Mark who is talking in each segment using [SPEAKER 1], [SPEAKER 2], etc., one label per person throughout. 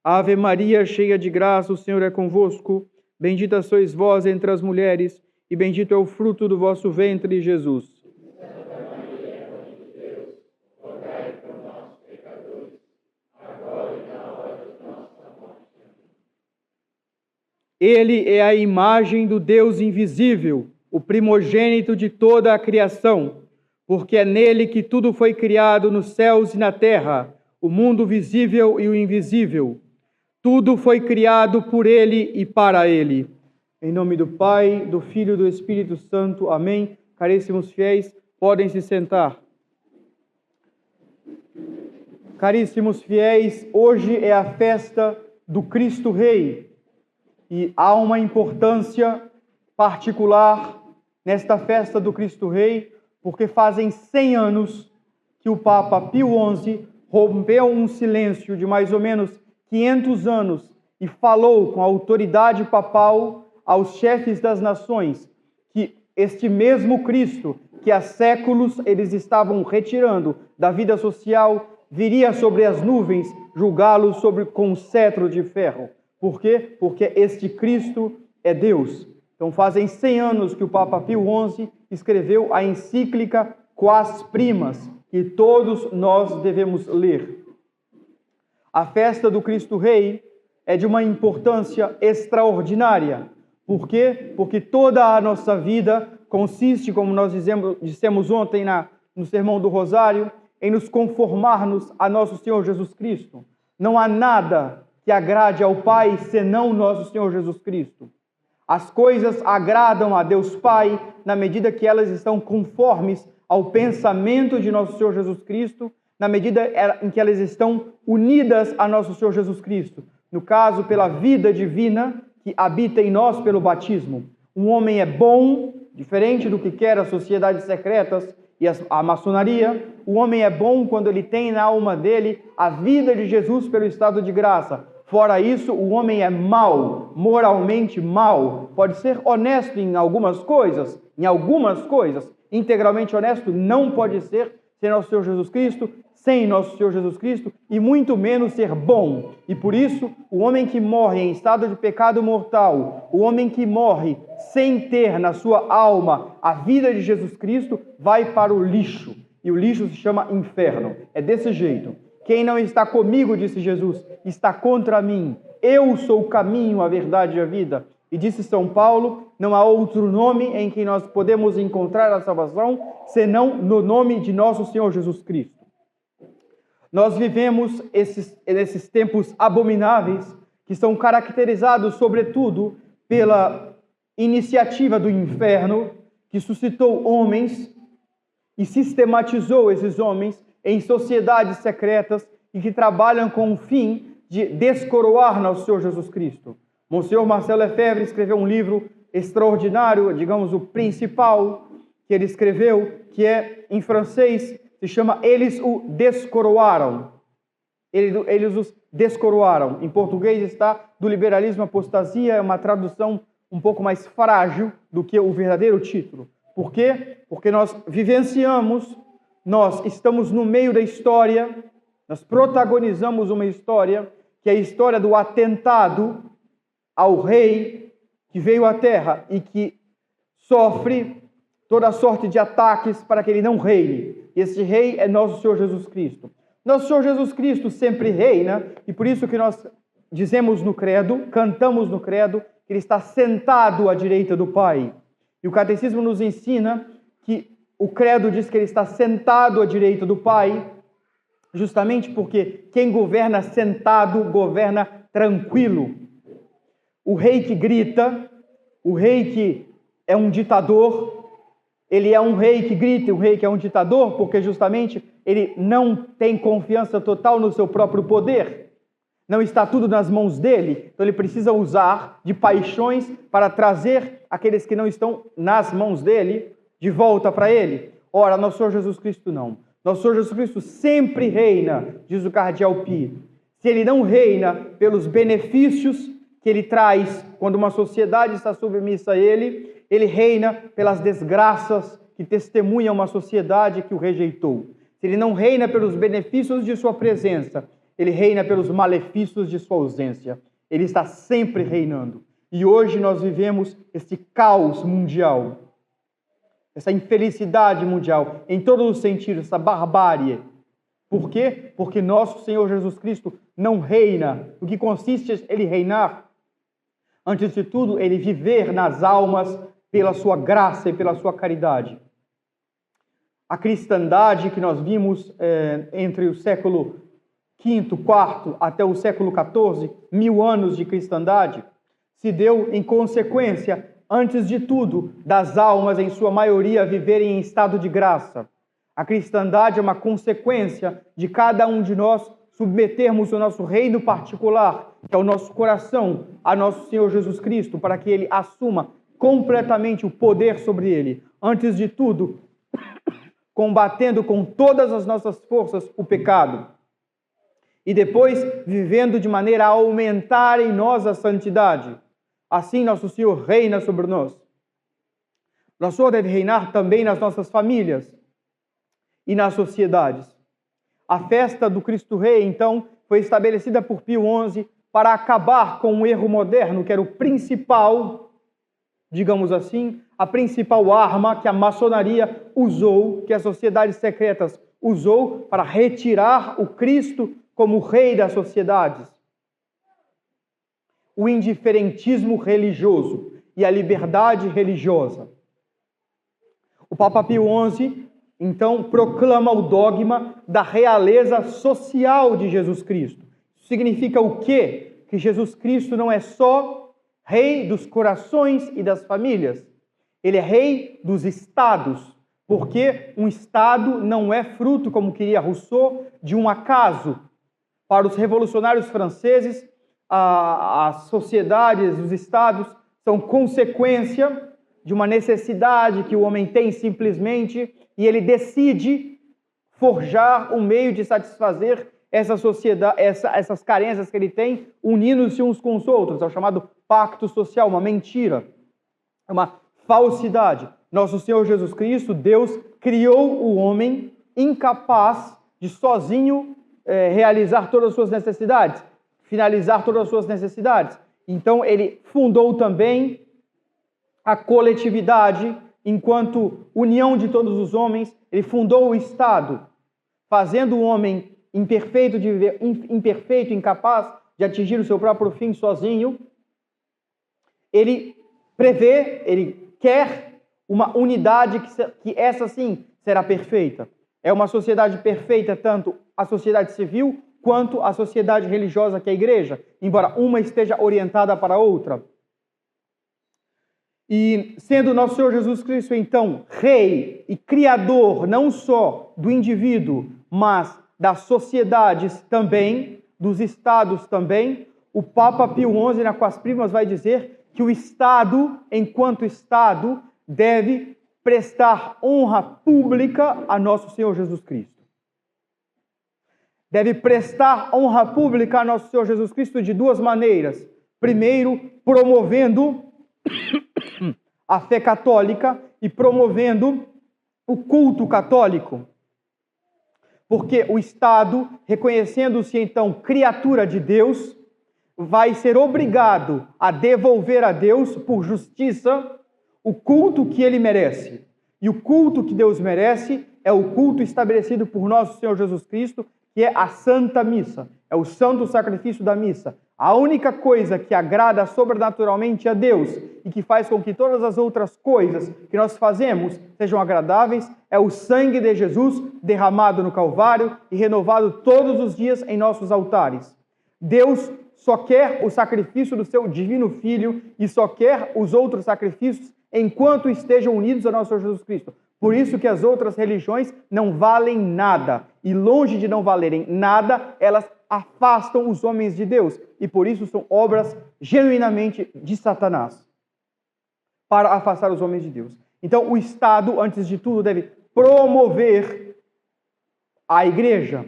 [SPEAKER 1] Ave Maria, cheia de graça, o Senhor é convosco. Bendita sois vós entre as mulheres, e bendito é o fruto do vosso ventre, Jesus.
[SPEAKER 2] Santa Maria, Mãe de Deus, rogai por nós, pecadores, agora e na hora de nossa morte.
[SPEAKER 1] Ele é a imagem do Deus invisível, o primogênito de toda a criação, porque é nele que tudo foi criado nos céus e na terra, o mundo visível e o invisível. Tudo foi criado por ele e para ele. Em nome do Pai, do Filho e do Espírito Santo. Amém. Caríssimos fiéis, podem se sentar. Caríssimos fiéis, hoje é a festa do Cristo Rei. E há uma importância particular nesta festa do Cristo Rei, porque fazem 100 anos que o Papa Pio XI rompeu um silêncio de mais ou menos 500 anos e falou com a autoridade papal aos chefes das nações que este mesmo Cristo, que há séculos eles estavam retirando da vida social, viria sobre as nuvens julgá-los com um cetro de ferro. Por quê? Porque este Cristo é Deus. Então fazem 100 anos que o Papa Pio XI escreveu a encíclica Quas Primas, que todos nós devemos ler. A festa do Cristo Rei é de uma importância extraordinária. Por quê? Porque toda a nossa vida consiste, como nós dissemos ontem no Sermão do Rosário, em nos conformarmos a nosso Senhor Jesus Cristo. Não há nada que agrade ao Pai senão nosso Senhor Jesus Cristo. As coisas agradam a Deus Pai na medida que elas estão conformes ao pensamento de nosso Senhor Jesus Cristo, na medida em que elas estão unidas a nosso Senhor Jesus Cristo. No caso, pela vida divina que habita em nós pelo batismo. Um homem é bom, diferente do que quer as sociedades secretas e a maçonaria. O homem é bom quando ele tem na alma dele a vida de Jesus pelo estado de graça. Fora isso, o homem é mau, moralmente mau. Pode ser honesto em algumas coisas, integralmente honesto não pode ser sem nosso Senhor Jesus Cristo, sem nosso Senhor Jesus Cristo, e muito menos ser bom. E por isso, o homem que morre em estado de pecado mortal, o homem que morre sem ter na sua alma a vida de Jesus Cristo, vai para o lixo. E o lixo se chama inferno. É desse jeito. Quem não está comigo, disse Jesus, está contra mim. Eu sou o caminho, a verdade e a vida. E disse São Paulo, não há outro nome em que nós podemos encontrar a salvação, senão no nome de nosso Senhor Jesus Cristo. Nós vivemos esses tempos abomináveis, que são caracterizados, sobretudo, pela iniciativa do inferno, que suscitou homens e sistematizou esses homens em sociedades secretas e que trabalham com o fim de descoroar nosso Senhor Jesus Cristo. Monsenhor Marcel Lefebvre escreveu um livro extraordinário, digamos, o principal que ele escreveu, que é, em francês, se chama Eles o Descoroaram. Eles os descoroaram. Em português está Do Liberalismo à Apostasia, é uma tradução um pouco mais frágil do que o verdadeiro título. Por quê? Porque nós vivenciamos, nós estamos no meio da história, nós protagonizamos uma história, que é a história do atentado ao rei que veio à terra e que sofre toda sorte de ataques para que ele não reine. Esse rei é nosso Senhor Jesus Cristo. Nosso Senhor Jesus Cristo sempre reina, e por isso que nós dizemos no credo, cantamos no credo, que ele está sentado à direita do Pai. E o catecismo nos ensina que o credo diz que ele está sentado à direita do Pai, justamente porque quem governa sentado, governa tranquilo. O rei que grita, o rei que é um ditador, ele é um rei que grita, um rei que é um ditador, porque justamente ele não tem confiança total no seu próprio poder. Não está tudo nas mãos dele, então ele precisa usar de paixões para trazer aqueles que não estão nas mãos dele de volta para ele. Ora, nosso Senhor Jesus Cristo não. Nosso Senhor Jesus Cristo sempre reina, diz o cardeal Pi. Se ele não reina pelos benefícios que ele traz quando uma sociedade está submissa a ele, ele reina pelas desgraças que testemunha uma sociedade que o rejeitou. Se ele não reina pelos benefícios de sua presença, ele reina pelos malefícios de sua ausência. Ele está sempre reinando. E hoje nós vivemos esse caos mundial, essa infelicidade mundial, em todos os sentidos, essa barbárie. Por quê? Porque nosso Senhor Jesus Cristo não reina. O que consiste ele reinar? Antes de tudo, ele viver nas almas pela sua graça e pela sua caridade. A cristandade que nós vimos entre o século V, IV até o século XIV, 1000 anos de cristandade, se deu em consequência, antes de tudo, das almas, em sua maioria, viverem em estado de graça. A cristandade é uma consequência de cada um de nós submetermos o nosso reino particular, que é o nosso coração, a nosso Senhor Jesus Cristo, para que Ele assuma completamente o poder sobre ele. Antes de tudo, combatendo com todas as nossas forças o pecado. E depois, vivendo de maneira a aumentar em nós a santidade. Assim, nosso Senhor reina sobre nós. Nosso Senhor deve reinar também nas nossas famílias e nas sociedades. A festa do Cristo Rei, então, foi estabelecida por Pio XI para acabar com o erro moderno, que era o principal, digamos assim, a principal arma que a maçonaria usou, que as sociedades secretas usou para retirar o Cristo como rei das sociedades. O indiferentismo religioso e a liberdade religiosa. O Papa Pio XI, então, proclama o dogma da realeza social de Jesus Cristo. Isso significa o quê? Que Jesus Cristo não é só rei dos corações e das famílias. Ele é rei dos estados, porque um estado não é fruto, como queria Rousseau, de um acaso. Para os revolucionários franceses, as sociedades, os estados, são consequência de uma necessidade que o homem tem simplesmente, e ele decide forjar um meio de satisfazer essa sociedade, essas carências que ele tem, unindo-se uns com os outros. É o chamado pacto social, uma mentira, uma falsidade. Nosso Senhor Jesus Cristo, Deus, criou o homem incapaz de sozinho realizar todas as suas necessidades, finalizar todas as suas necessidades. Então, ele fundou também a coletividade enquanto união de todos os homens. Ele fundou o Estado, fazendo o homem imperfeito, de viver imperfeito, incapaz de atingir o seu próprio fim sozinho. Ele prevê, ele quer uma unidade que essa sim será perfeita. É uma sociedade perfeita, tanto a sociedade civil quanto a sociedade religiosa, que é a igreja, embora uma esteja orientada para a outra. E sendo nosso Senhor Jesus Cristo, então, rei e criador, não só do indivíduo, mas das sociedades também, dos estados também, o Papa Pio XI, na Quas Primas, vai dizer que o Estado, enquanto Estado, deve prestar honra pública a nosso Senhor Jesus Cristo. Deve prestar honra pública a nosso Senhor Jesus Cristo de duas maneiras. Primeiro, promovendo a fé católica e promovendo o culto católico. Porque o Estado, reconhecendo-se então criatura de Deus, vai ser obrigado a devolver a Deus, por justiça, o culto que ele merece. E o culto que Deus merece é o culto estabelecido por nosso Senhor Jesus Cristo, que é a Santa Missa, é o santo sacrifício da missa. A única coisa que agrada sobrenaturalmente a Deus e que faz com que todas as outras coisas que nós fazemos sejam agradáveis é o sangue de Jesus derramado no Calvário e renovado todos os dias em nossos altares. Deus só quer o sacrifício do seu divino Filho e só quer os outros sacrifícios enquanto estejam unidos a nosso Senhor Jesus Cristo. Por isso que as outras religiões não valem nada. E longe de não valerem nada, elas afastam os homens de Deus. E por isso são obras genuinamente de Satanás, para afastar os homens de Deus. Então o Estado, antes de tudo, deve promover a igreja,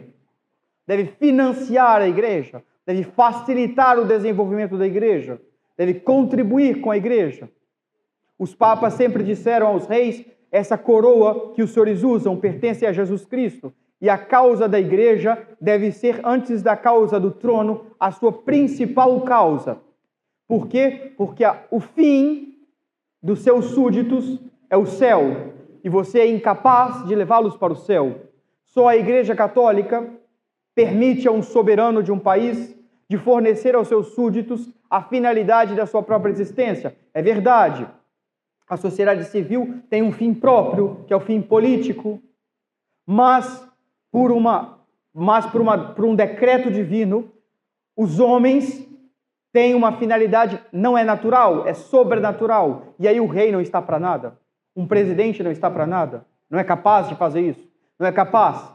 [SPEAKER 1] deve financiar a igreja, deve facilitar o desenvolvimento da igreja, deve contribuir com a igreja. Os papas sempre disseram aos reis: essa coroa que os senhores usam pertence a Jesus Cristo. E a causa da igreja deve ser, antes da causa do trono, a sua principal causa. Por quê? Porque o fim dos seus súditos é o céu. E você é incapaz de levá-los para o céu. Só a Igreja Católica permite a um soberano de um país de fornecer aos seus súditos a finalidade da sua própria existência. É verdade. A sociedade civil tem um fim próprio, que é o fim político, mas por um decreto divino, os homens têm uma finalidade, não é natural, é sobrenatural. E aí o rei não está para nada. Um presidente não está para nada. Não é capaz de fazer isso. Não é capaz.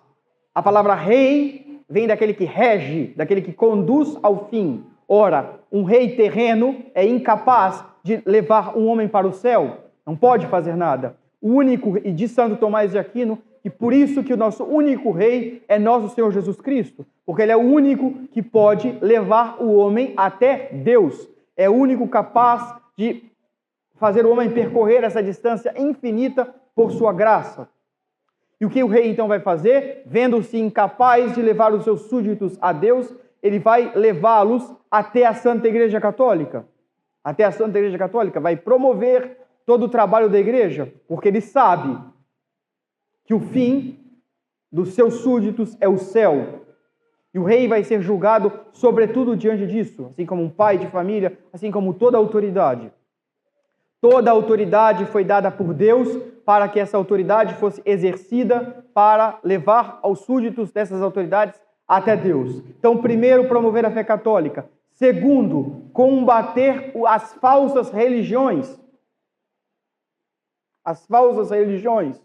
[SPEAKER 1] A palavra rei vem daquele que rege, daquele que conduz ao fim. Ora, um rei terreno é incapaz de levar um homem para o céu. Não pode fazer nada. O único, e diz Santo Tomás de Aquino, que por isso que o nosso único rei é nosso Senhor Jesus Cristo. Porque ele é o único que pode levar o homem até Deus. É o único capaz de fazer o homem percorrer essa distância infinita por sua graça. E o que o rei então vai fazer? Vendo-se incapaz de levar os seus súditos a Deus, ele vai levá-los até a Santa Igreja Católica. Até a Santa Igreja Católica. Vai promover todo o trabalho da igreja, porque ele sabe que o fim dos seus súditos é o céu. E o rei vai ser julgado sobretudo diante disso, assim como um pai de família, assim como toda autoridade. Toda a autoridade foi dada por Deus para que essa autoridade fosse exercida para levar aos súditos dessas autoridades até Deus. Então, primeiro, promover a fé católica. Segundo, combater as falsas religiões. As falsas religiões.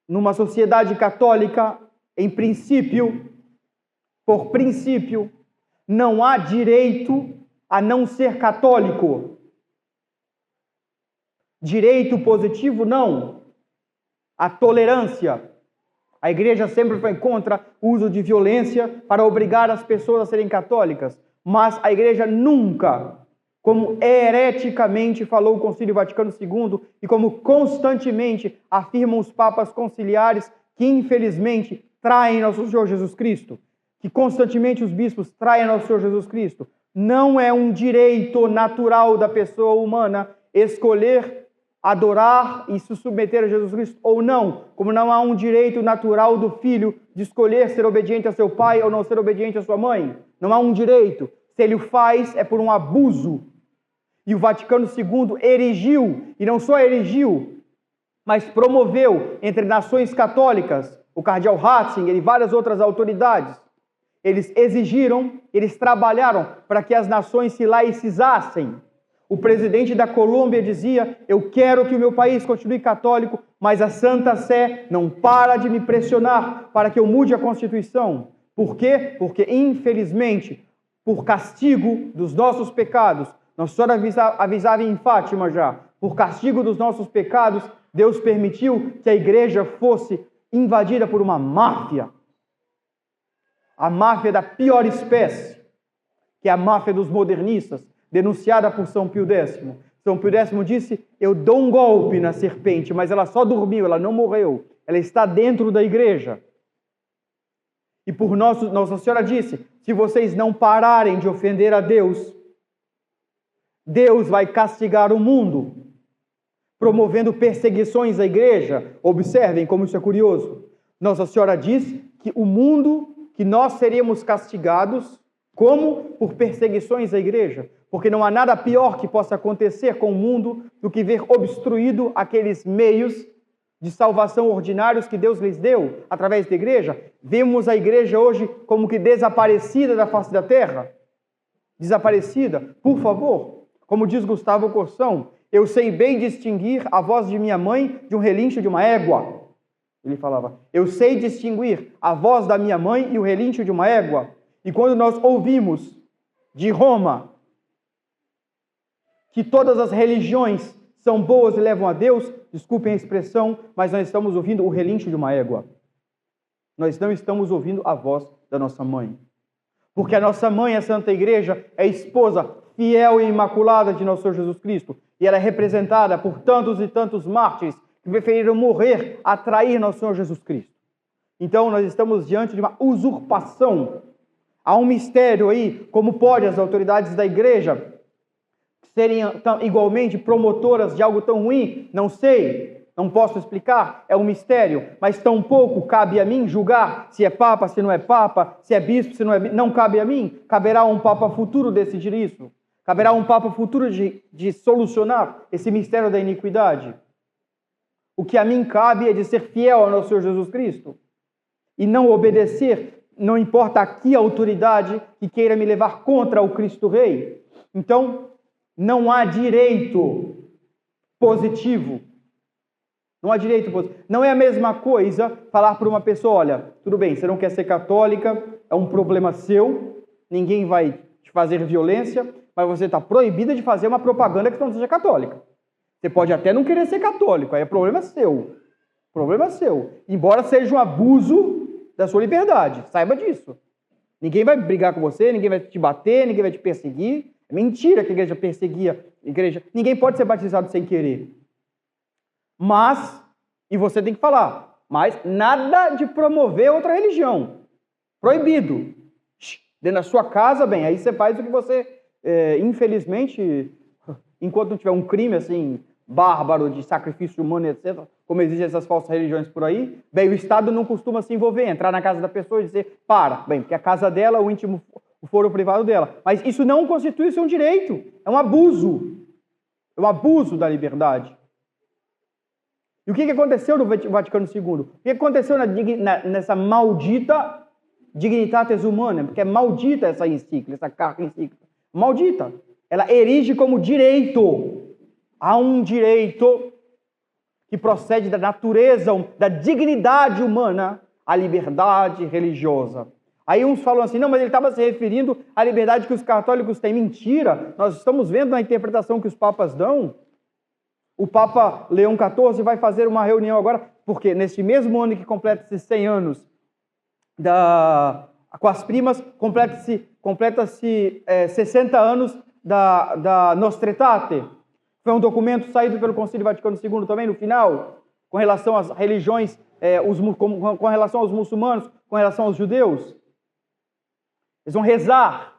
[SPEAKER 1] Numa sociedade católica, em princípio, por princípio, não há direito a não ser católico. Direito positivo, não. A tolerância. A igreja sempre foi contra o uso de violência para obrigar as pessoas a serem católicas. Mas a igreja nunca, como hereticamente falou o Concílio Vaticano II e como constantemente afirmam os papas conciliares que infelizmente traem nosso Senhor Jesus Cristo, que constantemente os bispos traem nosso Senhor Jesus Cristo, não é um direito natural da pessoa humana escolher adorar e se submeter a Jesus Cristo ou não, como não há um direito natural do filho de escolher ser obediente a seu pai ou não ser obediente a sua mãe. Não há um direito. Se ele o faz, é por um abuso. E o Vaticano II erigiu, e não só erigiu, mas promoveu entre nações católicas, o cardeal Ratzinger e várias outras autoridades. Eles exigiram, eles trabalharam para que as nações se laicizassem. O presidente da Colômbia dizia: eu quero que o meu país continue católico, mas a Santa Sé não para de me pressionar para que eu mude a Constituição. Por quê? Porque, infelizmente, por castigo dos nossos pecados, Nossa Senhora avisava em Fátima já, por castigo dos nossos pecados, Deus permitiu que a igreja fosse invadida por uma máfia. A máfia da pior espécie, que é a máfia dos modernistas, denunciada por São Pio X. São Pio X disse: eu dou um golpe na serpente, mas ela só dormiu, ela não morreu. Ela está dentro da igreja. E por Nossa Senhora disse: se vocês não pararem de ofender a Deus, Deus vai castigar o mundo, promovendo perseguições à igreja. Observem como isso é curioso. Nossa Senhora diz que o mundo, que nós seríamos castigados, como? Por perseguições à igreja. Porque não há nada pior que possa acontecer com o mundo do que ver obstruído aqueles meios de salvação ordinários que Deus lhes deu através da igreja. Vemos a igreja hoje como que desaparecida da face da terra. Desaparecida, por favor. Como diz Gustavo Corsão, eu sei bem distinguir a voz de minha mãe de um relincho de uma égua. Ele falava: eu sei distinguir a voz da minha mãe e o relincho de uma égua. E quando nós ouvimos de Roma que todas as religiões são boas e levam a Deus, desculpem a expressão, mas nós estamos ouvindo o relincho de uma égua. Nós não estamos ouvindo a voz da nossa mãe. Porque a nossa mãe, a Santa Igreja, é a esposa fiel e imaculada de nosso Senhor Jesus Cristo. E ela é representada por tantos e tantos mártires que preferiram morrer a trair nosso Senhor Jesus Cristo. Então, nós estamos diante de uma usurpação. Há um mistério aí, como pode as autoridades da igreja serem igualmente promotoras de algo tão ruim? Não sei, não posso explicar, é um mistério, mas tampouco cabe a mim julgar se é papa, se não é papa, se é bispo, se não é bispo. Não cabe a mim, caberá a um papa futuro decidir isso. Caberá a um papa futuro de solucionar esse mistério da iniquidade. O que a mim cabe é de ser fiel ao nosso Senhor Jesus Cristo e não obedecer, não importa a que autoridade que queira me levar contra o Cristo Rei. Então, não há direito positivo. Não há direito positivo. Não é a mesma coisa falar para uma pessoa, olha, tudo bem, você não quer ser católica, é um problema seu, ninguém vai te fazer violência, mas você está proibida de fazer uma propaganda que não seja católica. Você pode até não querer ser católico, aí é problema seu. Problema seu. Embora seja um abuso da sua liberdade, saiba disso. Ninguém vai brigar com você, ninguém vai te bater, ninguém vai te perseguir. É mentira que a igreja perseguia a igreja. Ninguém pode ser batizado sem querer. Mas, e você tem que falar, mas nada de promover outra religião. Proibido. Dentro da sua casa, bem, aí você faz o que você, infelizmente, enquanto não tiver um crime assim, bárbaro de sacrifício humano, etc., como existem essas falsas religiões por aí, bem, o Estado não costuma se envolver, entrar na casa da pessoa e dizer, bem, porque a casa dela, o íntimo, o foro privado dela. Mas isso não constitui um direito, é um abuso. É um abuso da liberdade. E o que aconteceu no Vaticano II? O que aconteceu nessa maldita Dignitatis Humanae? Porque é maldita essa encíclica, essa carta encíclica. Maldita. Ela erige como direito. Há um direito que procede da natureza, da dignidade humana, a liberdade religiosa. Aí uns falam assim, não, mas ele estava se referindo à liberdade que os católicos têm. Mentira! Nós estamos vendo na interpretação que os papas dão. O Papa Leão XIV vai fazer uma reunião agora, porque neste mesmo ano que completa-se 100 anos com as primas, completa-se 60 anos da Nostra Aetate. Foi um documento saído pelo Concílio Vaticano II também, no final, com relação às religiões, com relação aos muçulmanos, com relação aos judeus. Eles vão rezar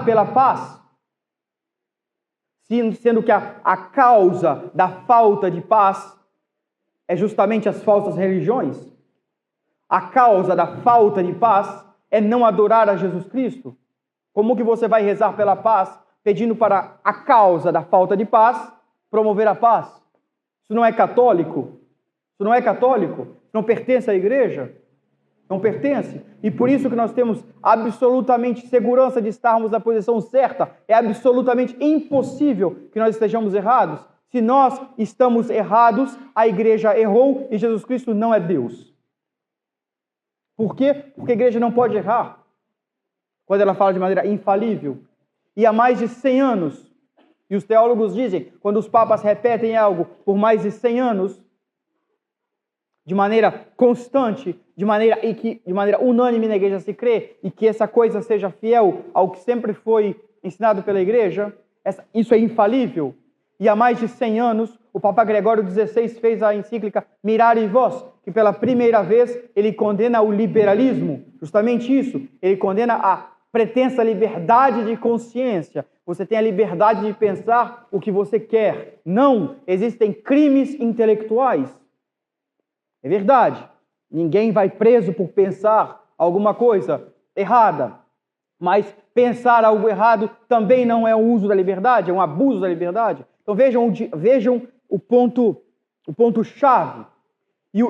[SPEAKER 1] pela paz, sendo que a causa da falta de paz é justamente as falsas religiões. A causa da falta de paz é não adorar a Jesus Cristo. Como que você vai rezar pela paz, pedindo para a causa da falta de paz promover a paz? Isso não é católico? Isso não é católico? Isso não pertence à igreja? Não pertence. E por isso que nós temos absolutamente segurança de estarmos na posição certa. É absolutamente impossível que nós estejamos errados. Se nós estamos errados, a igreja errou e Jesus Cristo não é Deus. Por quê? Porque a igreja não pode errar quando ela fala de maneira infalível. E há mais de 100 anos, e os teólogos dizem, quando os papas repetem algo por mais de 100 anos, de maneira constante, de maneira unânime na igreja se crê, e que essa coisa seja fiel ao que sempre foi ensinado pela igreja, isso é infalível. E há mais de 100 anos, o Papa Gregório XVI fez a encíclica Mirari Vos, que pela primeira vez ele condena o liberalismo, justamente isso, ele condena a pretensa liberdade de consciência. Você tem a liberdade de pensar o que você quer. Não, existem crimes intelectuais. É verdade, ninguém vai preso por pensar alguma coisa errada, mas pensar algo errado também não é um uso da liberdade, é um abuso da liberdade. Então vejam o ponto-chave. E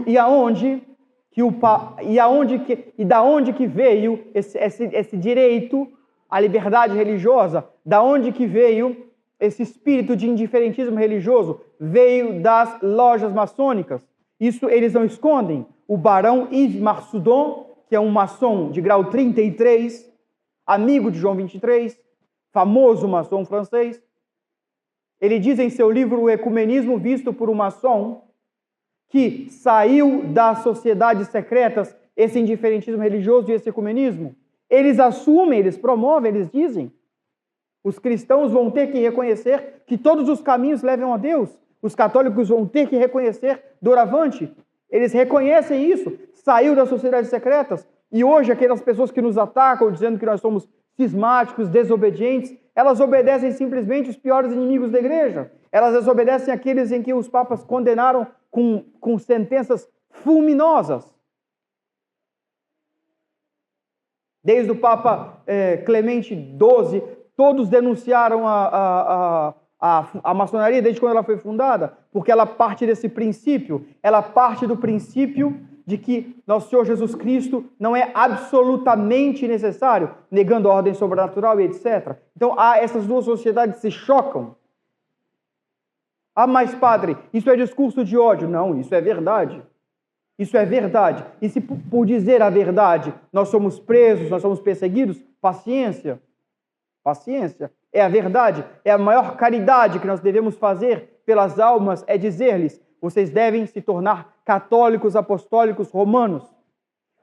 [SPEAKER 1] da onde que veio esse direito à liberdade religiosa? Da onde que veio esse espírito de indiferentismo religioso? Veio das lojas maçônicas. Isso eles não escondem. O barão Yves Marsoudon, que é um maçom de grau 33, amigo de João 23, famoso maçom francês, ele diz em seu livro O Ecumenismo Visto por um Maçom, que saiu das sociedades secretas esse indiferentismo religioso e esse ecumenismo. Eles assumem, eles promovem, eles dizem. Os cristãos vão ter que reconhecer que todos os caminhos levam a Deus. Os católicos vão ter que reconhecer doravante Eles reconhecem isso. Saiu das sociedades secretas. E hoje aquelas pessoas que nos atacam, dizendo que nós somos cismáticos, desobedientes, elas obedecem simplesmente os piores inimigos da igreja. Elas desobedecem aqueles em que os papas condenaram com sentenças fulminosas. Desde o Papa Clemente XII, todos denunciaram a maçonaria desde quando ela foi fundada, porque ela parte desse princípio, ela parte do princípio de que nosso Senhor Jesus Cristo não é absolutamente necessário, negando a ordem sobrenatural e etc. Então, essas duas sociedades se chocam. Mas padre, isso é discurso de ódio. Não, isso é verdade. Isso é verdade. E se por dizer a verdade nós somos presos, nós somos perseguidos, paciência. Paciência. É a verdade. É a maior caridade que nós devemos fazer pelas almas, é dizer-lhes: vocês devem se tornar católicos apostólicos romanos.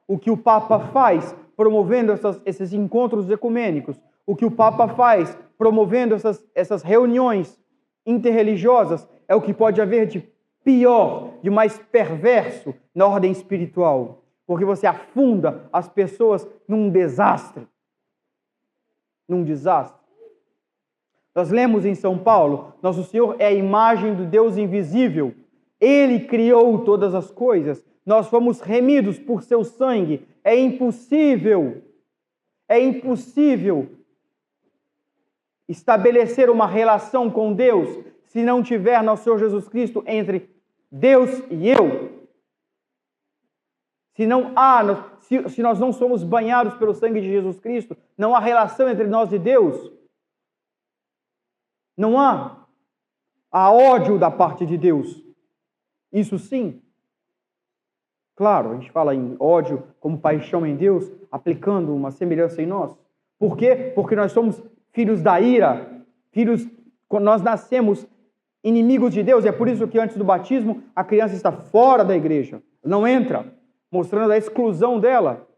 [SPEAKER 1] O que o Papa faz promovendo esses encontros ecumênicos, o que o Papa faz promovendo essas reuniões interreligiosas, é o que pode haver de pior, de mais perverso na ordem espiritual, porque você afunda as pessoas num desastre. Num desastre. Nós lemos em São Paulo, nosso Senhor é a imagem do Deus invisível. Ele criou todas as coisas. Nós fomos remidos por seu sangue. É impossível estabelecer uma relação com Deus se não tiver nosso Senhor Jesus Cristo entre Deus e eu. Se nós não somos banhados pelo sangue de Jesus Cristo, não há relação entre nós e Deus. Não há. Há ódio da parte de Deus. Isso sim. Claro, a gente fala em ódio como paixão em Deus, aplicando uma semelhança em nós. Por quê? Porque nós somos filhos da ira. Quando nós nascemos inimigos de Deus, é por isso que antes do batismo a criança está fora da igreja. Não entra, mostrando a exclusão dela.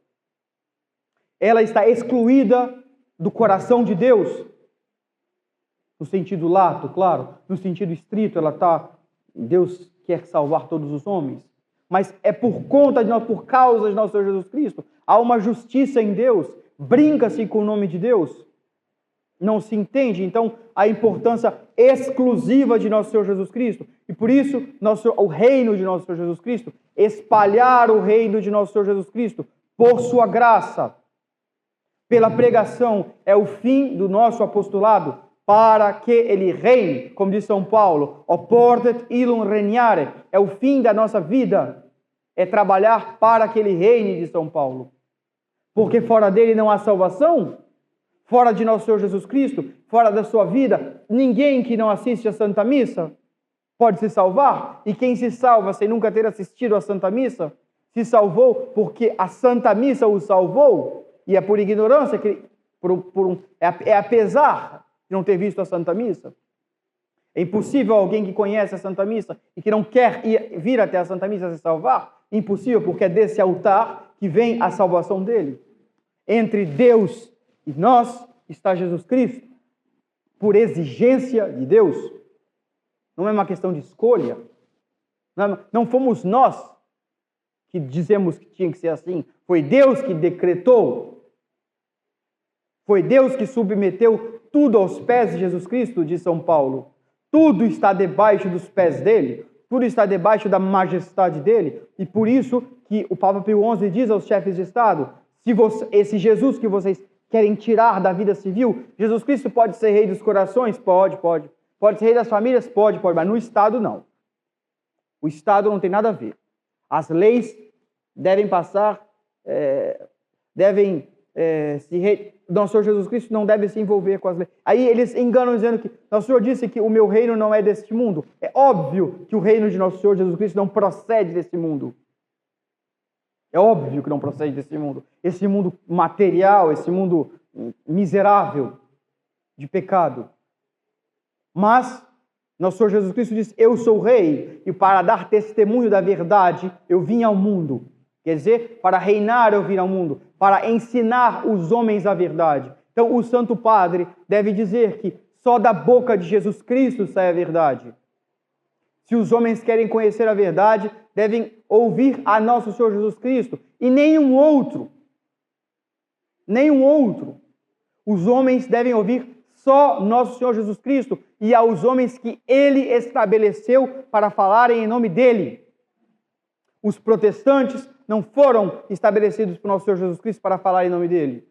[SPEAKER 1] Ela está excluída do coração de Deus. No sentido lato, claro. No sentido estrito, Deus quer salvar todos os homens. Mas é por causa de nosso Senhor Jesus Cristo. Há uma justiça em Deus. Brinca-se com o nome de Deus. Não se entende, então, a importância exclusiva de nosso Senhor Jesus Cristo. E por isso, o reino de nosso Senhor Jesus Cristo, espalhar o reino de nosso Senhor Jesus Cristo, por sua graça, pela pregação, é o fim do nosso apostolado, para que ele reine, como diz São Paulo, oportet illum regnare, é o fim da nossa vida, é trabalhar para que ele reine, de São Paulo. Porque fora dele não há salvação, fora de nosso Senhor Jesus Cristo, fora da sua vida, ninguém que não assiste à Santa Missa pode se salvar. E quem se salva sem nunca ter assistido à Santa Missa, se salvou porque a Santa Missa o salvou, e é por ignorância, apesar de não ter visto a Santa Missa. É impossível alguém que conhece a Santa Missa e que não quer vir até a Santa Missa se salvar. Impossível, porque é desse altar que vem a salvação dele. Entre Deus e nós está Jesus Cristo, por exigência de Deus. Não é uma questão de escolha. Não fomos nós que dizemos que tinha que ser assim. Foi Deus que decretou. Foi Deus que submeteu tudo aos pés de Jesus Cristo, diz São Paulo. Tudo está debaixo dos pés dele. Tudo está debaixo da majestade dele. E por isso que o Papa Pio XI diz aos chefes de Estado: esse Jesus que vocês querem tirar da vida civil, Jesus Cristo pode ser rei dos corações? Pode. Pode ser rei das famílias? Pode, mas no Estado não. O Estado não tem nada a ver. As leis devem passar, nosso Senhor Jesus Cristo não deve se envolver com as leis. Aí eles enganam dizendo que nosso Senhor disse que o meu reino não é deste mundo. É óbvio que o reino de nosso Senhor Jesus Cristo não procede desse mundo. É óbvio que não procede desse mundo. Esse mundo material, esse mundo miserável de pecado. Mas nosso Senhor Jesus Cristo diz: eu sou rei, e para dar testemunho da verdade eu vim ao mundo. Quer dizer, para reinar eu vim ao mundo, para ensinar os homens a verdade. Então o Santo Padre deve dizer que só da boca de Jesus Cristo sai a verdade. Se os homens querem conhecer a verdade, devem ouvir a nosso Senhor Jesus Cristo e nenhum outro. Nenhum outro. Os homens devem ouvir só nosso Senhor Jesus Cristo e aos homens que Ele estabeleceu para falarem em nome dEle. Os protestantes não foram estabelecidos por nosso Senhor Jesus Cristo para falar em nome dEle.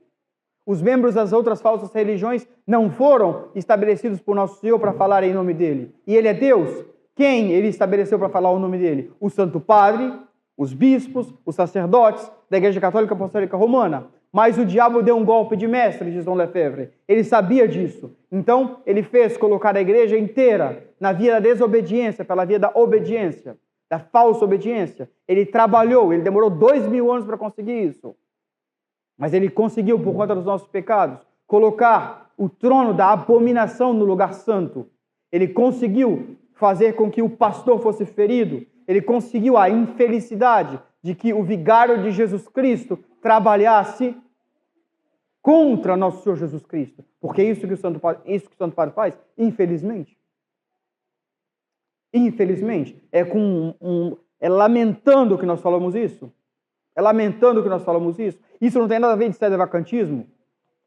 [SPEAKER 1] Os membros das outras falsas religiões não foram estabelecidos por nosso Senhor para falar em nome dEle. E Ele é Deus. Quem Ele estabeleceu para falar o nome dEle? O Santo Padre, os bispos, os sacerdotes da Igreja Católica Apostólica Romana. Mas o diabo deu um golpe de mestre, diz Dom Lefebvre. Ele sabia disso. Então, ele fez colocar a igreja inteira na via da desobediência, pela via da obediência, da falsa obediência. Ele trabalhou, ele demorou 2000 anos para conseguir isso. Mas ele conseguiu, por conta dos nossos pecados, colocar o trono da abominação no lugar santo. Ele conseguiu fazer com que o pastor fosse ferido. Ele conseguiu a infelicidade de que o vigário de Jesus Cristo trabalhasse contra nosso Senhor Jesus Cristo. Porque é isso que o Santo Padre faz, infelizmente. Infelizmente. É lamentando que nós falamos isso. É lamentando que nós falamos isso. Isso não tem nada a ver de sedevacantismo.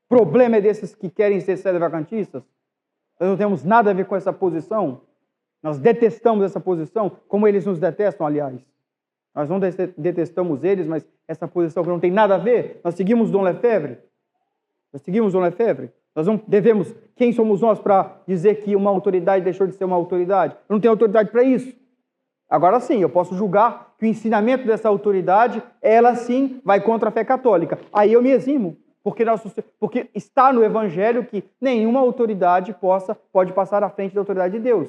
[SPEAKER 1] O problema é desses que querem ser sedevacantistas. Nós não temos nada a ver com essa posição. Nós detestamos essa posição, como eles nos detestam, aliás. Nós não detestamos eles, mas essa posição que não tem nada a ver. Nós seguimos Dom Lefebvre. Nós não devemos... Quem somos nós para dizer que uma autoridade deixou de ser uma autoridade? Eu não tenho autoridade para isso. Agora sim, eu posso julgar que o ensinamento dessa autoridade, ela sim vai contra a fé católica. Aí eu me eximo, porque está no Evangelho que nenhuma autoridade pode passar à frente da autoridade de Deus.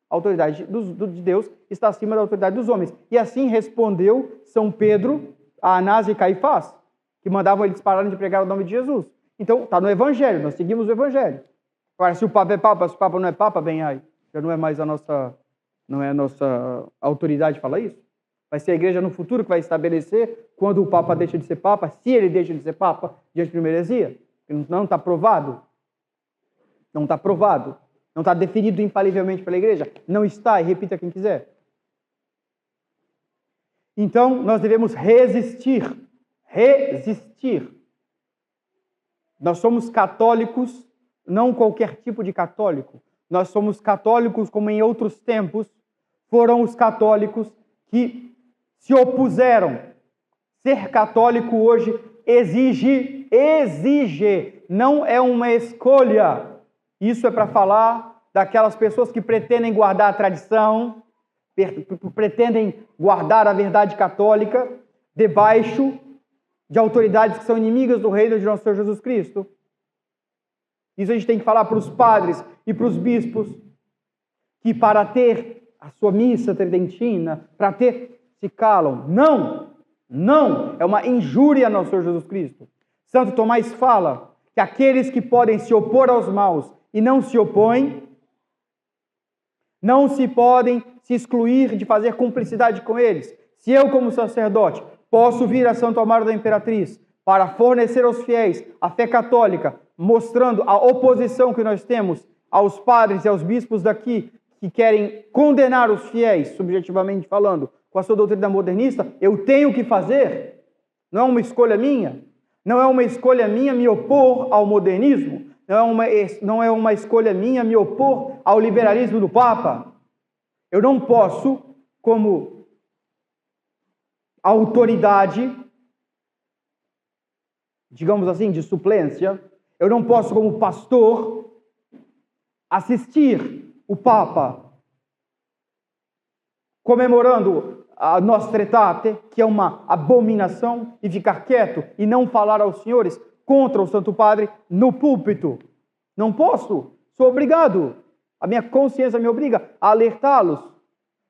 [SPEAKER 1] A autoridade de Deus está acima da autoridade dos homens. E assim respondeu São Pedro a Anás e Caifás, que mandavam eles pararem de pregar o nome de Jesus. Então, está no Evangelho, nós seguimos o Evangelho. Agora, se o Papa é Papa, se o Papa não é Papa, bem aí. Já não é mais a nossa autoridade falar isso. Vai ser a igreja no futuro que vai estabelecer quando o Papa deixa de ser Papa, se ele deixa de ser Papa diante de uma heresia. Não está provado. Não está provado. Não está definido infalivelmente pela igreja. Não está, e repita quem quiser. Então, nós devemos resistir. Resistir. Nós somos católicos, não qualquer tipo de católico. Nós somos católicos como em outros tempos foram os católicos que se opuseram. Ser católico hoje exige, não é uma escolha. Isso é para falar daquelas pessoas que pretendem guardar a tradição, pretendem guardar a verdade católica debaixo de autoridades que são inimigas do reino de nosso Senhor Jesus Cristo. Isso a gente tem que falar para os padres e para os bispos, que para ter a sua missa tridentina, se calam. Não, é uma injúria a nosso Senhor Jesus Cristo. Santo Tomás fala que aqueles que podem se opor aos maus e não se opõem, não se podem se excluir de fazer cumplicidade com eles. Se eu, como sacerdote, posso vir a Santo Amaro da Imperatriz para fornecer aos fiéis a fé católica, mostrando a oposição que nós temos aos padres e aos bispos daqui que querem condenar os fiéis, subjetivamente falando, com a sua doutrina modernista, eu tenho que fazer. Não é uma escolha minha. Não é uma escolha minha me opor ao modernismo. Não é uma escolha minha me opor ao liberalismo do Papa. Eu não posso, como autoridade, digamos assim, de suplência, eu não posso, como pastor, assistir o Papa comemorando a Nostra Aetate, que é uma abominação, e ficar quieto e não falar aos senhores contra o Santo Padre no púlpito. Não posso, sou obrigado. A minha consciência me obriga a alertá-los.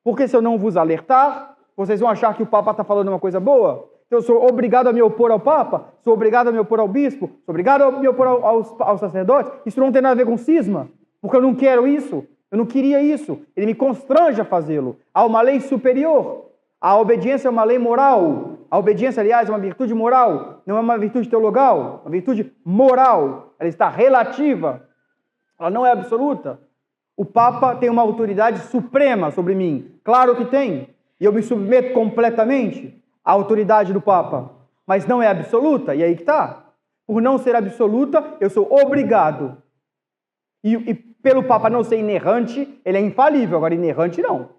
[SPEAKER 1] Porque se eu não vos alertar, vocês vão achar que o Papa está falando uma coisa boa? Então eu sou obrigado a me opor ao Papa, sou obrigado a me opor ao bispo, sou obrigado a me opor aos sacerdotes. Isso não tem nada a ver com cisma, porque eu não quero isso, eu não queria isso. Ele me constrange a fazê-lo. Há uma lei superior. A obediência é uma lei moral. A obediência, aliás, é uma virtude moral, não é uma virtude teologal, é uma virtude moral. Ela está relativa, ela não é absoluta. O Papa tem uma autoridade suprema sobre mim. Claro que tem. E eu me submeto completamente à autoridade do Papa. Mas não é absoluta, e aí que está. Por não ser absoluta, eu sou obrigado. E pelo Papa não ser inerrante, ele é infalível. Agora, inerrante não.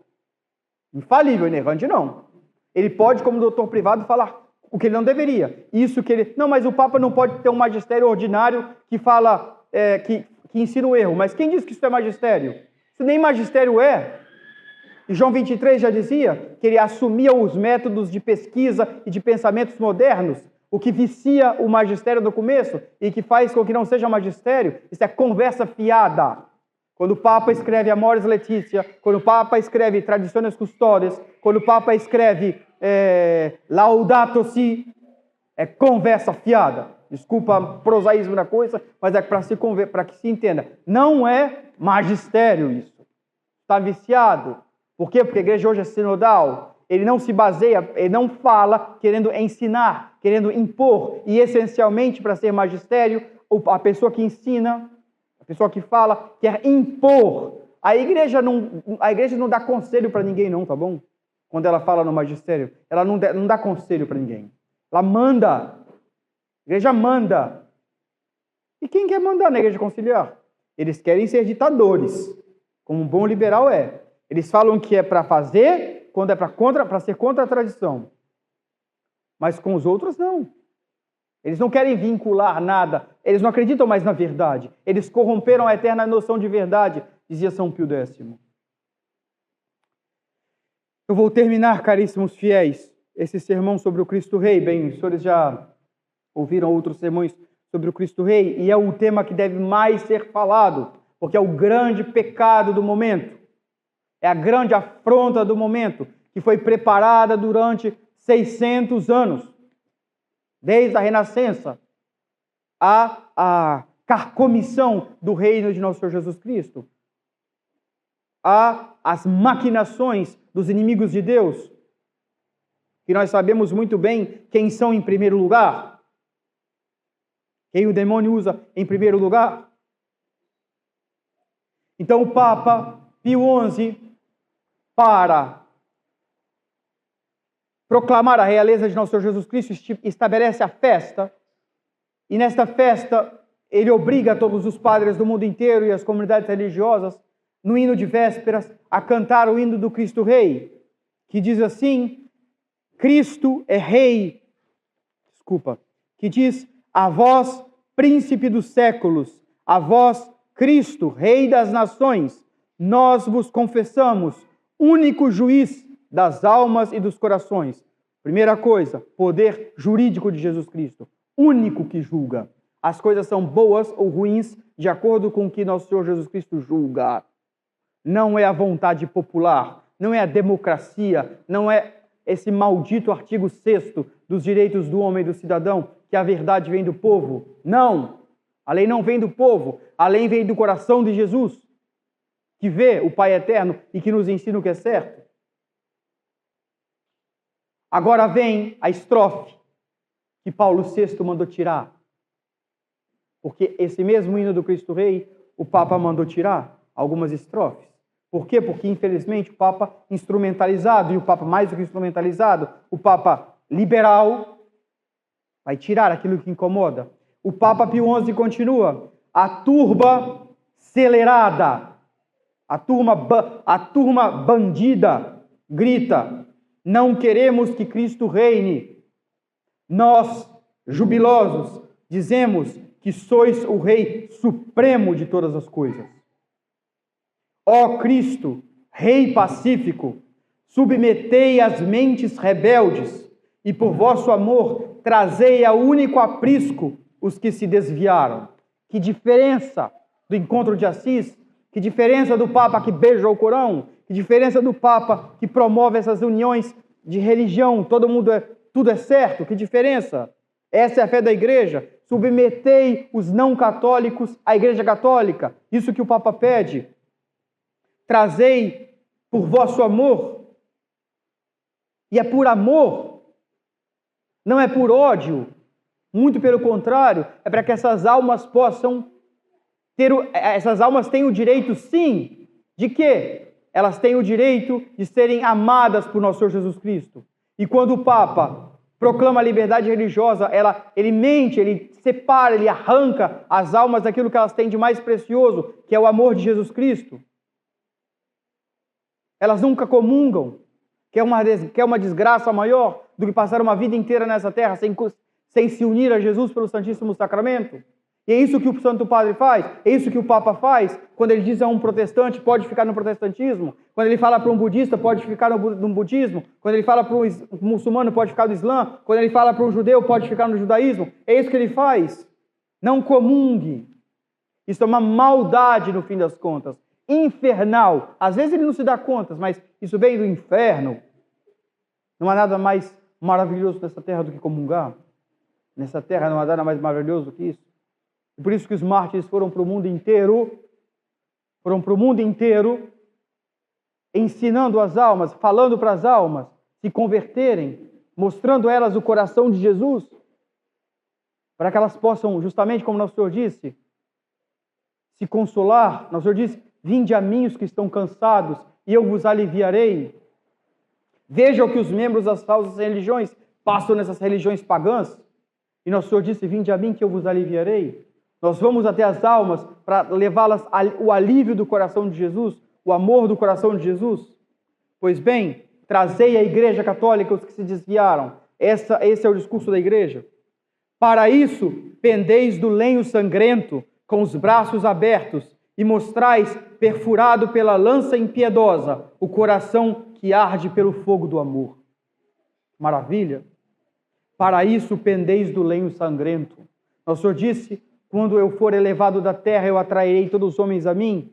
[SPEAKER 1] Infalível, inerrante não. Ele pode, como doutor privado, falar o que ele não deveria. Isso que ele... Não, mas o Papa não pode ter um magistério ordinário que fala... que ensina o erro. Mas quem diz que isso é magistério? Isso nem magistério é. E João 23 já dizia que ele assumia os métodos de pesquisa e de pensamentos modernos, o que vicia o magistério do começo e que faz com que não seja magistério. Isso é conversa fiada. Quando o Papa escreve Amoris Laetitia, quando o Papa escreve Traditiones Custodes, quando o Papa escreve Laudato Si, é conversa fiada. Desculpa o prosaísmo da coisa, mas é para que se entenda. Não é magistério isso. Está viciado. Por quê? Porque a igreja hoje é sinodal. Ele não se baseia, ele não fala querendo ensinar, querendo impor. E essencialmente, para ser magistério, a pessoa que ensina, a pessoa que fala, quer impor. A igreja não dá conselho para ninguém não, tá bom? Quando ela fala no magistério, ela não dá conselho para ninguém. Ela manda. A igreja manda. E quem quer mandar na igreja conciliar? Eles querem ser ditadores, como um bom liberal é. Eles falam que é para fazer, quando é para ser contra a tradição. Mas com os outros, não. Eles não querem vincular nada. Eles não acreditam mais na verdade. Eles corromperam a eterna noção de verdade, dizia São Pio X. Eu vou terminar, caríssimos fiéis, esse sermão sobre o Cristo Rei. Bem, os senhores já ouviram outros sermões sobre o Cristo Rei, e é o tema que deve mais ser falado, porque é o grande pecado do momento. É a grande afronta do momento, que foi preparada durante 600 anos, desde a Renascença, a carcomição do reino de nosso Senhor Jesus Cristo, as maquinações dos inimigos de Deus, que nós sabemos muito bem quem são em primeiro lugar, quem o demônio usa em primeiro lugar. Então o Papa Pio XI, para proclamar a realeza de nosso Senhor Jesus Cristo, estabelece a festa, e nesta festa ele obriga todos os padres do mundo inteiro e as comunidades religiosas, no hino de vésperas, a cantar o hino do Cristo Rei, que diz assim: Cristo é Rei, que diz: a vós, príncipe dos séculos, a vós, Cristo, Rei das nações, nós vos confessamos, único juiz das almas e dos corações. Primeira coisa, poder jurídico de Jesus Cristo, único que julga. As coisas são boas ou ruins de acordo com o que nosso Senhor Jesus Cristo julga. Não é a vontade popular, não é a democracia, não é esse maldito artigo 6º dos direitos do homem e do cidadão, que a verdade vem do povo. Não! A lei não vem do povo, a lei vem do coração de Jesus, que vê o Pai Eterno e que nos ensina o que é certo. Agora vem a estrofe que Paulo VI mandou tirar. Porque esse mesmo hino do Cristo Rei, o Papa mandou tirar algumas estrofes. Por quê? Porque, infelizmente, o Papa instrumentalizado, e o Papa mais do que instrumentalizado, o Papa liberal, vai tirar aquilo que incomoda. O Papa Pio XI continua: a turba celerada, a turma bandida grita: não queremos que Cristo reine. Nós, jubilosos, dizemos que sois o Rei Supremo de todas as coisas. Ó Cristo, Rei pacífico, submetei as mentes rebeldes e por vosso amor trazei a único aprisco os que se desviaram. Que diferença do encontro de Assis, que diferença do Papa que beija o Corão, que diferença do Papa que promove essas uniões de religião, tudo é certo, que diferença? Essa é a fé da igreja. Submetei os não católicos à igreja católica. Isso que o Papa pede. Trazei por vosso amor. E é por amor, não é por ódio. Muito pelo contrário, é para que essas almas possam essas almas têm o direito, sim, de que elas têm o direito de serem amadas por nosso Senhor Jesus Cristo. E quando o Papa proclama a liberdade religiosa, ele mente, ele separa, ele arranca as almas daquilo que elas têm de mais precioso, que é o amor de Jesus Cristo. Elas nunca comungam, que é uma desgraça maior do que passar uma vida inteira nessa terra sem se unir a Jesus pelo Santíssimo Sacramento. E é isso que o Santo Padre faz, é isso que o Papa faz, quando ele diz a um protestante, pode ficar no protestantismo, quando ele fala para um budista, pode ficar no budismo, quando ele fala para um muçulmano, pode ficar no Islã, quando ele fala para um judeu, pode ficar no judaísmo. É isso que ele faz. Não comungue. Isso é uma maldade, no fim das contas. Infernal. Às vezes ele não se dá conta, mas isso vem do inferno. Não há nada mais maravilhoso nessa terra do que comungar. Nessa terra não há nada mais maravilhoso do que isso. E por isso que os mártires foram para o mundo inteiro, ensinando as almas, falando para as almas se converterem, mostrando a elas o coração de Jesus, para que elas possam, justamente como nosso Senhor disse, se consolar. Nosso Senhor disse: vinde a mim os que estão cansados, e eu vos aliviarei. Vejam que os membros das falsas religiões passam nessas religiões pagãs, e nosso Senhor disse: vinde a mim que eu vos aliviarei. Nós vamos até as almas para levá-las o alívio do coração de Jesus, o amor do coração de Jesus. Pois bem, trazei à Igreja Católica os que se desviaram. Esse é o discurso da Igreja. Para isso, pendeis do lenho sangrento, com os braços abertos, e mostrais, perfurado pela lança impiedosa, o coração que arde pelo fogo do amor. Maravilha! Para isso, pendeis do lenho sangrento. Nosso Senhor disse: quando eu for elevado da terra, eu atrairei todos os homens a mim.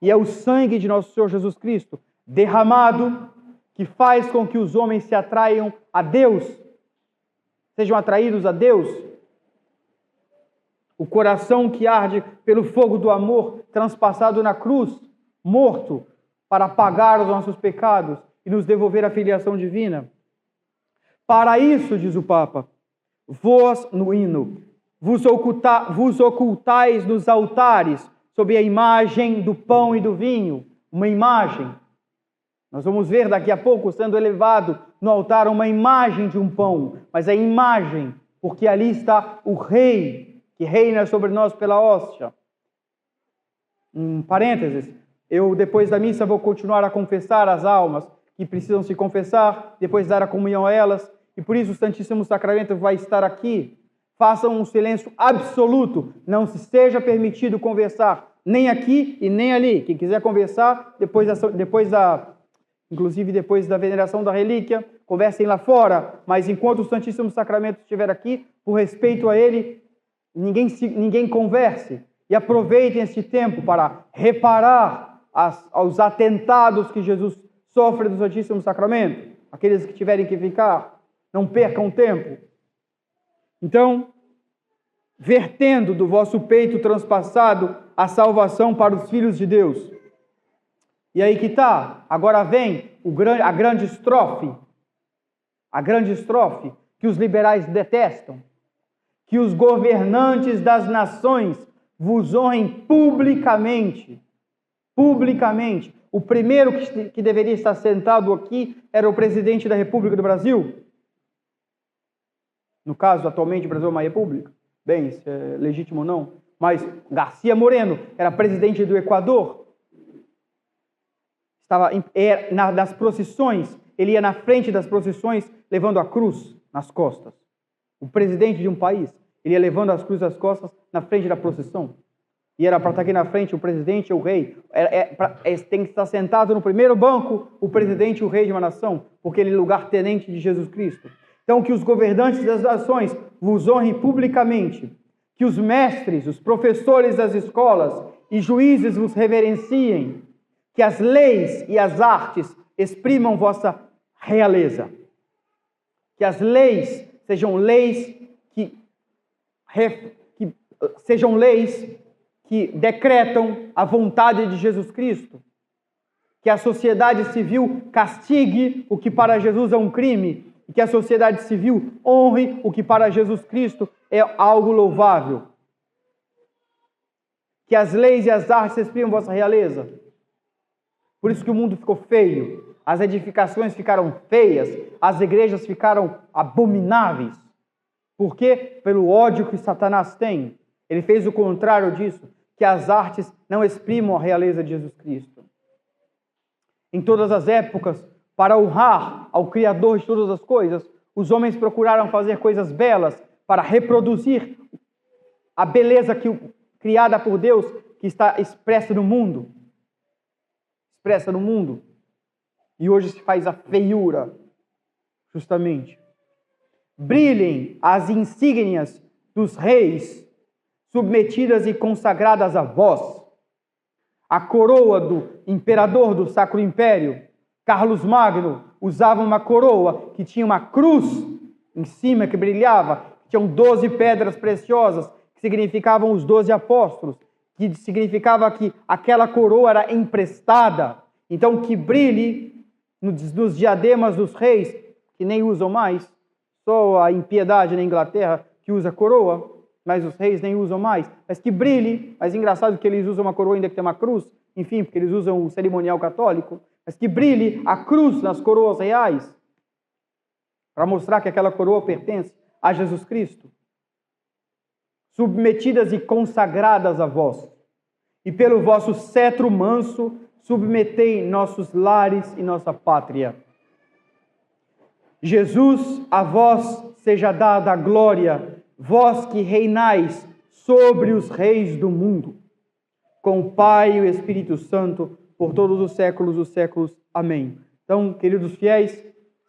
[SPEAKER 1] E é o sangue de nosso Senhor Jesus Cristo, derramado, que faz com que os homens se atraiam a Deus, sejam atraídos a Deus. O coração que arde pelo fogo do amor, transpassado na cruz, morto, para pagar os nossos pecados e nos devolver a filiação divina. Para isso, diz o Papa, vós no hino, vos ocultais nos altares, sob a imagem do pão e do vinho, uma imagem. Nós vamos ver daqui a pouco sendo elevado no altar uma imagem de um pão, mas a imagem, porque ali está o Rei, que reina sobre nós pela hóstia. Parênteses, eu depois da missa vou continuar a confessar as almas que precisam se confessar, depois dar a comunhão a elas, e por isso o Santíssimo Sacramento vai estar aqui. Façam um silêncio absoluto, não se seja permitido conversar, nem aqui e nem ali. Quem quiser conversar, inclusive depois da veneração da relíquia, conversem lá fora, mas enquanto o Santíssimo Sacramento estiver aqui, por respeito a ele, ninguém converse. E aproveitem este tempo para reparar aos atentados que Jesus sofre do Santíssimo Sacramento. Aqueles que tiverem que ficar, não percam tempo. Então, vertendo do vosso peito transpassado a salvação para os filhos de Deus. E aí que está, agora vem a grande estrofe que os liberais detestam, que os governantes das nações vos honrem publicamente. Publicamente. O primeiro que deveria estar sentado aqui era o presidente da República do Brasil. No caso, atualmente o Brasil é uma república. Bem, isso é legítimo ou não. Mas Garcia Moreno era presidente do Equador. Nas procissões, ele ia na frente das procissões levando a cruz nas costas. O presidente de um país, ele ia levando as cruzes nas costas na frente da procissão. E era para estar aqui na frente o presidente e o rei. Tem que estar sentado no primeiro banco o presidente e o rei de uma nação, porque ele é lugar-tenente de Jesus Cristo. Então, que os governantes das nações vos honrem publicamente, que os mestres, os professores das escolas e juízes vos reverenciem, que as leis e as artes exprimam vossa realeza. Que as leis sejam leis que decretam a vontade de Jesus Cristo. Que a sociedade civil castigue o que para Jesus é um crime, e que a sociedade civil honre o que para Jesus Cristo é algo louvável. Que as leis e as artes exprimam vossa realeza. Por isso que o mundo ficou feio, as edificações ficaram feias, as igrejas ficaram abomináveis. Por quê? Pelo ódio que Satanás tem. Ele fez o contrário disso, que as artes não exprimam a realeza de Jesus Cristo. Em todas as épocas, para honrar ao Criador de todas as coisas, os homens procuraram fazer coisas belas para reproduzir a beleza criada por Deus, que está expressa no mundo. Expressa no mundo. E hoje se faz a feiura, justamente. Brilhem as insígnias dos reis, submetidas e consagradas a vós. A coroa do imperador do Sacro Império, Carlos Magno, usava uma coroa que tinha uma cruz em cima que brilhava, que tinham 12 pedras preciosas, que significavam os 12 apóstolos, que significava que aquela coroa era emprestada. Então, que brilhe nos diademas dos reis, que nem usam mais, só a impiedade na Inglaterra que usa coroa, mas os reis nem usam mais, mas que brilhe, mas engraçado que eles usam uma coroa ainda que tem uma cruz, enfim, porque eles usam o cerimonial católico, mas que brilhe a cruz nas coroas reais, para mostrar que aquela coroa pertence a Jesus Cristo. Submetidas e consagradas a vós, e pelo vosso cetro manso, submetei nossos lares e nossa pátria. Jesus, a vós seja dada a glória, vós que reinais sobre os reis do mundo, com o Pai e o Espírito Santo, por todos os séculos dos séculos. Amém. Então, queridos fiéis,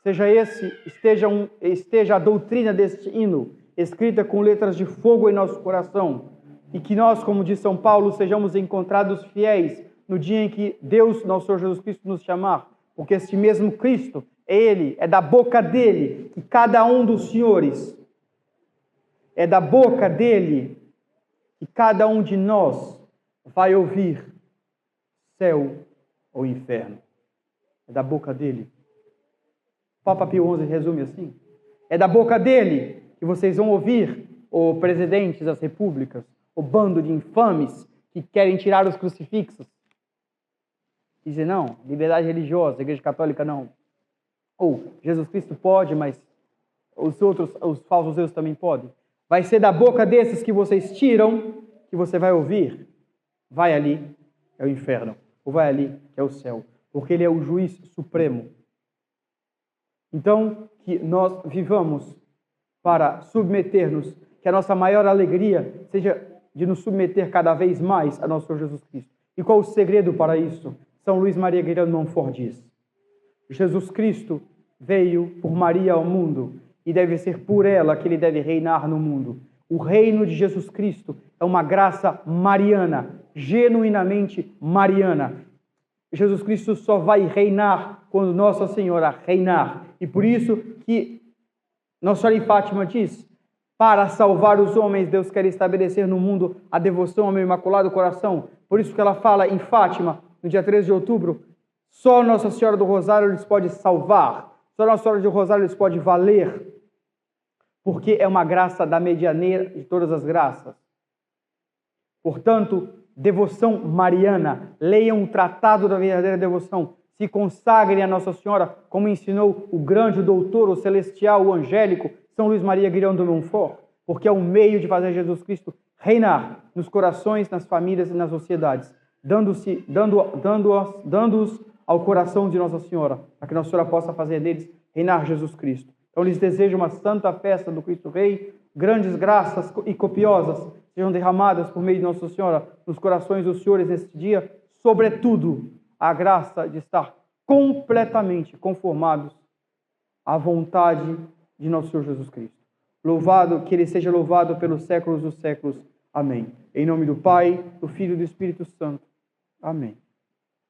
[SPEAKER 1] esteja a doutrina deste hino, escrita com letras de fogo em nosso coração, e que nós, como diz São Paulo, sejamos encontrados fiéis no dia em que Deus, nosso Senhor Jesus Cristo, nos chamar, porque este mesmo Cristo, é da boca dele que cada um dos senhores, é da boca dele que cada um de nós vai ouvir céu ou inferno. É da boca dele. Papa Pio XI resume assim. É da boca dele que vocês vão ouvir o presidente das repúblicas, o bando de infames que querem tirar os crucifixos. Dizem, não, liberdade religiosa, a Igreja Católica não. Ou, Jesus Cristo pode, mas os falsos deuses também podem. Vai ser da boca desses que vocês tiram, que você vai ouvir. Vai ali, é o inferno. Ou vai ali, que é o céu. Porque ele é o juiz supremo. Então, que nós vivamos para submeter-nos, que a nossa maior alegria seja de nos submeter cada vez mais a nosso Senhor Jesus Cristo. E qual o segredo para isso? São Luís Maria Guilherme Montfort diz: Jesus Cristo veio por Maria ao mundo e deve ser por ela que ele deve reinar no mundo. O reino de Jesus Cristo é uma graça mariana, genuinamente mariana. Jesus Cristo só vai reinar quando Nossa Senhora reinar. E por isso que Nossa Senhora em Fátima diz: para salvar os homens, Deus quer estabelecer no mundo a devoção ao meu Imaculado Coração. Por isso que ela fala em Fátima, no dia 13 de outubro, só Nossa Senhora do Rosário lhes pode salvar, só Nossa Senhora do Rosário lhes pode valer, porque é uma graça da medianeira de todas as graças. Portanto, devoção mariana, leiam o Tratado da Verdadeira Devoção, se consagrem a Nossa Senhora, como ensinou o grande doutor, o celestial, o angélico, São Luís Maria Guilherme de Montfort, porque é um meio de fazer Jesus Cristo reinar nos corações, nas famílias e nas sociedades, dando-os ao coração de Nossa Senhora, para que Nossa Senhora possa fazer deles reinar Jesus Cristo. Então, lhes desejo uma santa festa do Cristo Rei, grandes graças e copiosas sejam derramadas por meio de Nossa Senhora nos corações dos senhores neste dia, sobretudo a graça de estar completamente conformados à vontade de Nosso Senhor Jesus Cristo. Louvado, que Ele seja louvado pelos séculos dos séculos. Amém. Em nome do Pai, do Filho e do Espírito Santo. Amém.